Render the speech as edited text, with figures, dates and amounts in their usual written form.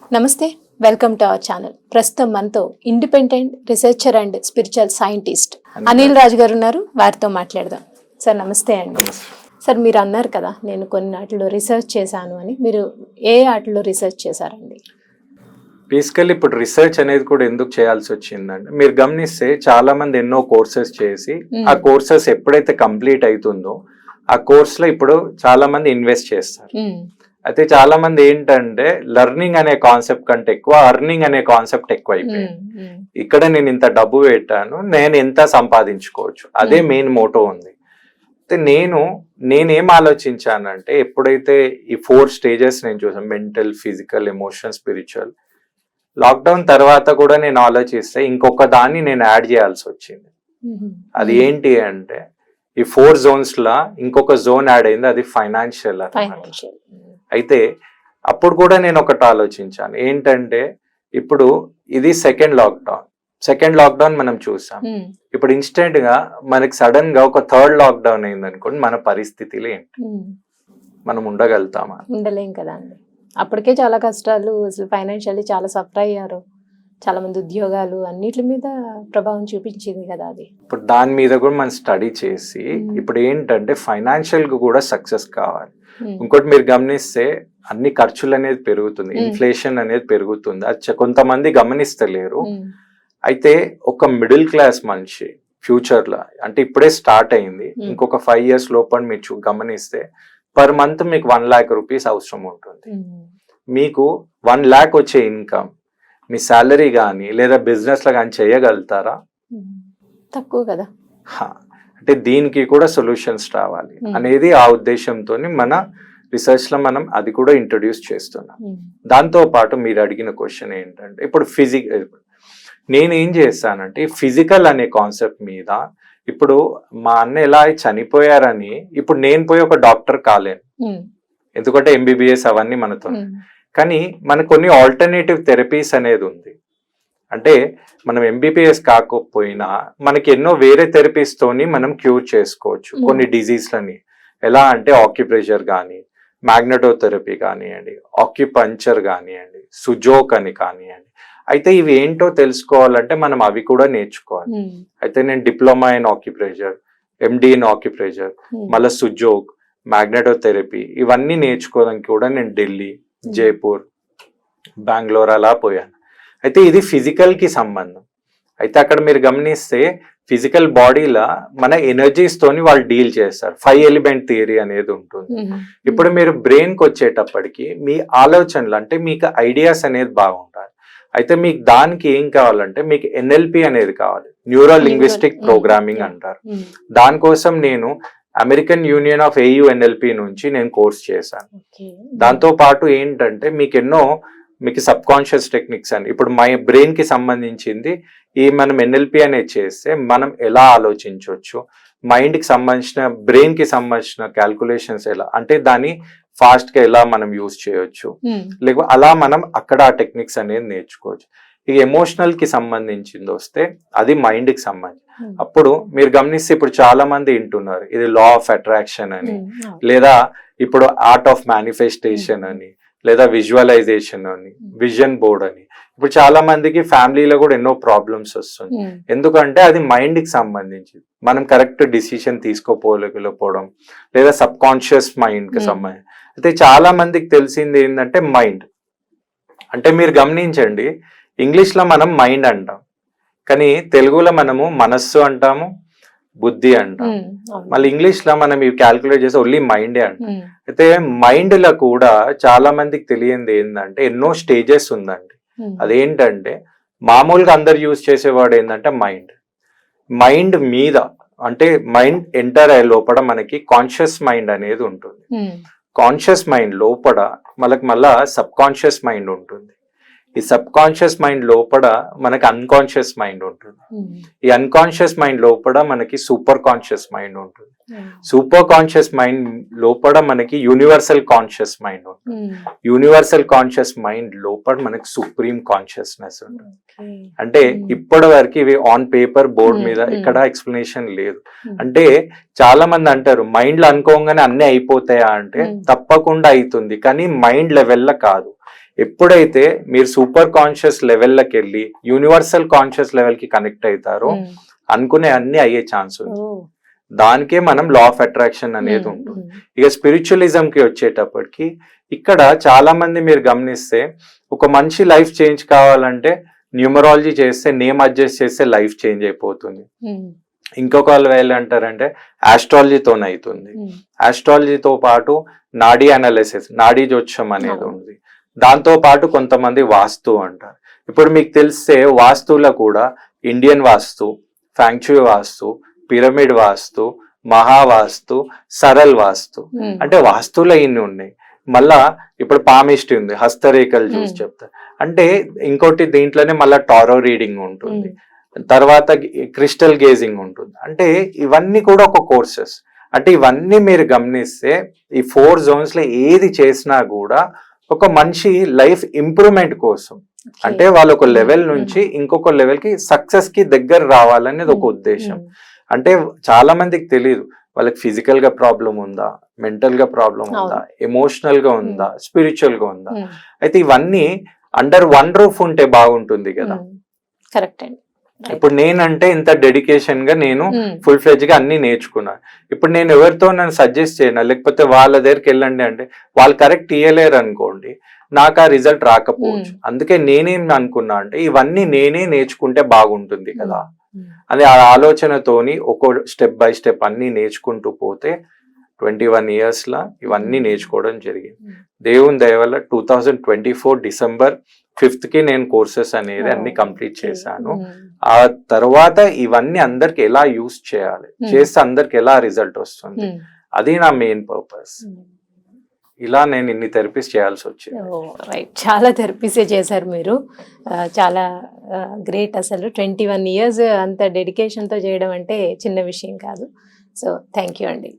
నమస్తే, welcome to our channel. ప్రస్తుతం మనతో independent researcher and spiritual scientist Anil Raju garu ఉన్నారు. వారితో మాట్లాడదాం. సార్ నమస్తే అండి. సార్ మీరు అన్నారు కదా నేను కొన్ని వాటిలో రీసెర్చ్ చేశాను అని. మీరు ఏ వాటిలో రీసెర్చ్ చేశారండి? బేసికల్లీ ఇప్పుడు రీసెర్చ్ అనేది కూడా ఎందుకు చేయాల్సి వచ్చిందంటే, మీరు గమనిస్తే చాలా మంది ఎన్నో కోర్సెస్ చేసి ఆ కోర్సెస్ ఎప్పుడైతే కంప్లీట్ అవుతుందో ఆ కోర్స్ లో ఇప్పుడు చాలా మంది ఇన్వెస్ట్ చేస్తారు. అయితే చాలా మంది ఏంటంటే లెర్నింగ్ అనే కాన్సెప్ట్ కంటే ఎక్కువ అర్నింగ్ అనే కాన్సెప్ట్ ఎక్కువ అయిపోయింది. ఇక్కడ నేను ఇంత డబ్బు పెట్టాను, నేను ఎంత సంపాదించుకోవచ్చు, అదే మెయిన్ మోటో ఉంది. అయితే నేనేం ఆలోచించానంటే, ఎప్పుడైతే ఈ 4 స్టేజెస్ నేను చూసాను, mental, physical, emotion, spiritual, lockdown తర్వాత కూడా నేను ఆలోచిస్తే ఇంకొక దాన్ని నేను యాడ్ చేయాల్సి వచ్చింది. అది ఏంటి అంటే, ఈ 4 జోన్స్ లా ఇంకొక జోన్ యాడ్ అయింది, అది ఫైనాన్షియల్. అయితే అప్పుడు కూడా నేను ఒకటి ఆలోచించాను, ఏంటంటే ఇప్పుడు ఇది సెకండ్ లాక్డౌన్ మనం చూసాం. ఇప్పుడు ఇన్స్టెంట్ గా మనకి సడన్ గా ఒక థర్డ్ లాక్డౌన్ అయింది అనుకోండి, మన పరిస్థితులు ఏంటి? మనం ఉండగలుగుతామా? ఉండలేం కదా అండి. అప్పటికే చాలా కష్టాలు, అసలు ఫైనాన్షియల్లీ చాలా సఫర్ అయ్యారు. చాలా మంది ఉద్యోగాలు అన్నిటి మీద ప్రభావం చూపించింది కదా అది. ఇప్పుడు దాని మీద కూడా మనం స్టడీ చేసి ఇప్పుడు ఏంటంటే ఫైనాన్షియల్ గా కూడా సక్సెస్ కావాలి. ఇంకోటి మీరు గమనిస్తే అన్ని ఖర్చులు అనేది పెరుగుతుంది, ఇన్ఫ్లేషన్ అనేది పెరుగుతుంది, అది కొంతమంది గమనిస్తలేరు. అయితే ఒక మిడిల్ క్లాస్ మనిషి ఫ్యూచర్ లో, అంటే ఇప్పుడే స్టార్ట్ అయింది, ఇంకొక 5 years లోపల మీరు గమనిస్తే పర్ మంత్ మీకు 1 lakh rupees అవసరం ఉంటుంది. మీకు 1 lakh వచ్చే ఇన్కమ్ మీ శాలరీ కానీ లేదా బిజినెస్ లో కానీ చేయగలుగుతారా? తక్కువ కదా. అంటే దీనికి కూడా సొల్యూషన్స్ రావాలి అనేది ఆ ఉద్దేశంతో మన రీసెర్చ్ లో మనం అది కూడా ఇంట్రొడ్యూస్ చేస్తున్నాం. దాంతో పాటు మీరు అడిగిన క్వశ్చన్ ఏంటంటే, ఇప్పుడు నేనేం చేస్తానంటే ఫిజికల్ అనే కాన్సెప్ట్ మీద, ఇప్పుడు మా అన్న ఎలా చనిపోయారని ఇప్పుడు నేను పోయి ఒక డాక్టర్ కాలేను, ఎందుకంటే MBBS అవన్నీ మనతో. కానీ మనకు కొన్ని ఆల్టర్నేటివ్ థెరపీస్ అనేది ఉంది. అంటే మనం MBBS కాకపోయినా మనకి ఎన్నో వేరే థెరపీస్ తోని మనం క్యూర్ చేసుకోవచ్చు కొన్ని డిజీజ్లని. ఎలా అంటే ఆక్యుప్రెషర్ కానీ, మ్యాగ్నెటోథెరపీ కానివ్వండి, ఆక్యుపంచర్ కానివ్వండి, సుజోక్ అని కానివ్వండి. అయితే ఇవి ఏంటో తెలుసుకోవాలంటే మనం అవి కూడా నేర్చుకోవాలి. అయితే నేను diploma in acupressure, MD in acupressure, మళ్ళీ సుజోక్, మ్యాగ్నెటోథెరపీ ఇవన్నీ నేర్చుకోవడానికి కూడా నేను ఢిల్లీ, జైపూర్, బెంగళూరు అలా పోయాను. అయితే ఇది ఫిజికల్ కి సంబంధం. అయితే అక్కడ మీరు గమనిస్తే ఫిజికల్ బాడీలో మన ఎనర్జీస్ తోని వాళ్ళు డీల్ చేస్తారు. 5 element థియరీ అనేది ఉంటుంది. ఇప్పుడు మీరు బ్రెయిన్ కి వచ్చేటప్పటికి మీ ఆలోచనలు, అంటే మీకు ఐడియాస్ అనేది బాగుంటాయి. అయితే మీకు దానికి ఏం కావాలంటే మీకు NLP అనేది కావాలి, న్యూరో లింగ్విస్టిక్ ప్రోగ్రామింగ్ అంటారు. దానికోసం నేను American union of AU NLP నుంచి నేను కోర్స్ చేశాను. దాంతో పాటు ఏంటంటే మీకు సబ్ కాన్షియస్ టెక్నిక్స్ అని, ఇప్పుడు మై బ్రెయిన్ కి సంబంధించింది ఈ మనం NLP అనేది చేస్తే మనం ఎలా ఆలోచించవచ్చు, మైండ్ కి సంబంధించిన బ్రెయిన్ కి సంబంధించిన క్యాల్కులేషన్స్ ఎలా, అంటే దాన్ని ఫాస్ట్ గా ఎలా మనం యూజ్ చేయొచ్చు, లేకపోతే అలా మనం అక్కడ ఆ టెక్నిక్స్ అనేది నేర్చుకోవచ్చు. ఇక ఎమోషనల్ కి సంబంధించింది వస్తే అది మైండ్ కి సంబంధించి. అప్పుడు మీరు గమనిస్తే ఇప్పుడు చాలా మంది వింటున్నారు ఇది లా ఆఫ్ అట్రాక్షన్ అని, లేదా ఇప్పుడు ఆర్ట్ ఆఫ్ మేనిఫెస్టేషన్ అని, లేదా విజువలైజేషన్ అని, విజన్ బోర్డ్ అని. ఇప్పుడు చాలా మందికి ఫ్యామిలీలో కూడా ఎన్నో ప్రాబ్లమ్స్ వస్తుంది, ఎందుకంటే అది మైండ్ కి సంబంధించి. మనం కరెక్ట్ డిసిషన్ తీసుకోపోలేకపోవడం, లేదా సబ్ కాన్షియస్ మైండ్ కి సంబంధించి. అయితే చాలా మందికి తెలిసింది ఏంటంటే మైండ్ అంటే, మీరు గమనించండి ఇంగ్లీష్ లో మనం మైండ్ అంటాం, కానీ తెలుగులో మనము మనస్సు అంటాము, బుద్ధి అంటాం. మళ్ళీ ఇంగ్లీష్ లో మనం ఇవి క్యాల్కులేట్ చేస్తే ఓన్లీ మైండే అంటాం. అయితే మైండ్ లో కూడా చాలా మందికి తెలియంది ఏంటంటే ఎన్నో స్టేజెస్ ఉందండి. అదేంటంటే మామూలుగా అందరు యూజ్ చేసేవాడు ఏంటంటే మైండ్ మీద, అంటే మైండ్ ఎంటర్ అయ్యే లోపల మనకి కాన్షియస్ మైండ్ అనేది ఉంటుంది. కాన్షియస్ మైండ్ లోపల మళ్ళా సబ్ కాన్షియస్ మైండ్ ఉంటుంది. ఈ సబ్ కాన్షియస్ మైండ్ లోపల మనకి అన్కాన్షియస్ మైండ్ ఉంటుంది. ఈ అన్కాన్షియస్ మైండ్ లోపల మనకి సూపర్ కాన్షియస్ మైండ్ ఉంటుంది. సూపర్ కాన్షియస్ మైండ్ లోపల మనకి యూనివర్సల్ కాన్షియస్ మైండ్ ఉంటుంది. యూనివర్సల్ కాన్షియస్ మైండ్ లోపల మనకి సుప్రీం కాన్షియస్నెస్ ఉంటుంది. అంటే ఇప్పటి వరకు ఇవి ఆన్ పేపర్ బోర్డ్ మీద ఇక్కడ ఎక్స్ప్లెనేషన్ లేదు. అంటే చాలా మంది అంటారు మైండ్ లో అనుకోగానే అన్ని అయిపోతాయా అంటే తప్పకుండా అవుతుంది, కానీ మైండ్ లెవెల్లో కాదు. ఎప్పుడైతే మీరు సూపర్ కాన్షియస్ లెవెల్కి వెళ్ళి యూనివర్సల్ కాన్షియస్ లెవెల్ కి కనెక్ట్ అవుతారో అనుకునే అన్ని అయ్యే ఛాన్స్ ఉంది. దానికే మనం లా ఆఫ్ అట్రాక్షన్ అనేది ఉంటుంది. ఇక స్పిరిచువలిజం కి వచ్చేటప్పటికి ఇక్కడ చాలా మంది మీరు గమనిస్తే ఒక మనిషి లైఫ్ చేంజ్ కావాలంటే న్యూమరాలజీ చేస్తే, నేమ్ అడ్జస్ట్ చేస్తే లైఫ్ చేంజ్ అయిపోతుంది. ఇంకొక వాళ్ళు అంటారంటే ఆస్ట్రాలజీతోనే అవుతుంది. ఆస్ట్రాలజీతో పాటు నాడీ అనాలిసిస్, నాడీ జ్యోతిషం అనేది ఉంది. దాంతో పాటు కొంతమంది వాస్తు అంటారు. ఇప్పుడు మీకు తెలిస్తే వాస్తువులో కూడా ఇండియన్ వాస్తు, ఫ్యాంక్చుయ్ వాస్తు, పిరమిడ్ వాస్తు, మహావాస్తు, సరల్ వాస్తు, అంటే వాస్తువులో ఇన్ని ఉన్నాయి. మళ్ళా ఇప్పుడు పామిస్ట్రీ ఉంది, హస్తరేఖలు చూసి చెప్తారు. అంటే ఇంకోటి దీంట్లోనే మళ్ళా టారో రీడింగ్ ఉంటుంది, తర్వాత క్రిస్టల్ గేజింగ్ ఉంటుంది. అంటే ఇవన్నీ కూడా ఒక కోర్సెస్. అంటే ఇవన్నీ మీరు గమనిస్తే ఈ 4 zones లో ఏది చేసినా కూడా ఒక మనిషి లైఫ్ ఇంప్రూవ్మెంట్ కోసం, అంటే వాళ్ళు ఒక లెవెల్ నుంచి ఇంకొక లెవెల్ కి సక్సెస్ కి దగ్గర రావాలనేది ఒక ఉద్దేశం. అంటే చాలా మందికి తెలియదు వాళ్ళకి ఫిజికల్ గా ప్రాబ్లం ఉందా, మెంటల్ గా ప్రాబ్లం ఉందా, ఎమోషనల్ గా ఉందా, స్పిరిచువల్ గా ఉందా. అయితే ఇవన్నీ అండర్ వన్ రూఫ్ ఉంటే బాగుంటుంది కదా. కరెక్ట్ అండి. ఇప్పుడు నేనంటే ఇంత డెడికేషన్ గా నేను ఫుల్ ఫ్లెడ్జ్ గా అన్ని నేర్చుకున్నాను. ఇప్పుడు నేను ఎవరితో నన్ను సజెస్ట్ చేయను, లేకపోతే వాళ్ళ దగ్గరికి వెళ్ళండి అంటే వాళ్ళు కరెక్ట్ ఇయ్యలేరు అనుకోండి, నాకు ఆ రిజల్ట్ రాకపోవచ్చు. అందుకే నేనేం అనుకున్నా అంటే ఇవన్నీ నేనే నేర్చుకుంటే బాగుంటుంది కదా అని ఆ ఆలోచనతోని ఒక స్టెప్ బై స్టెప్ అన్ని నేర్చుకుంటూ పోతే 21 years లా ఇవన్నీ నేర్చుకోవడం జరిగింది. దేవుని దయ వల్ల 2024 December 5th కి నేను కోర్సెస్ అనేది అన్ని కంప్లీట్ చేశాను. ఆ తర్వాత ఇవన్నీ అందరికి ఎలా యూస్ చేయాలి, చేస్తే అందరికి ఎలా రిజల్ట్ వస్తుంది, అది నా మెయిన్ పర్పస్. ఇలా నేను ఇన్ని థెరపీస్ చేయాల్సి వచ్చింది. రైట్, చాలా థెరపీసే చేశారు మీరు. చాలా గ్రేట్ అసలు. 21 years అంత డెడికేషన్తో చేయడం అంటే చిన్న విషయం కాదు. సో థ్యాంక్ యూ అండి.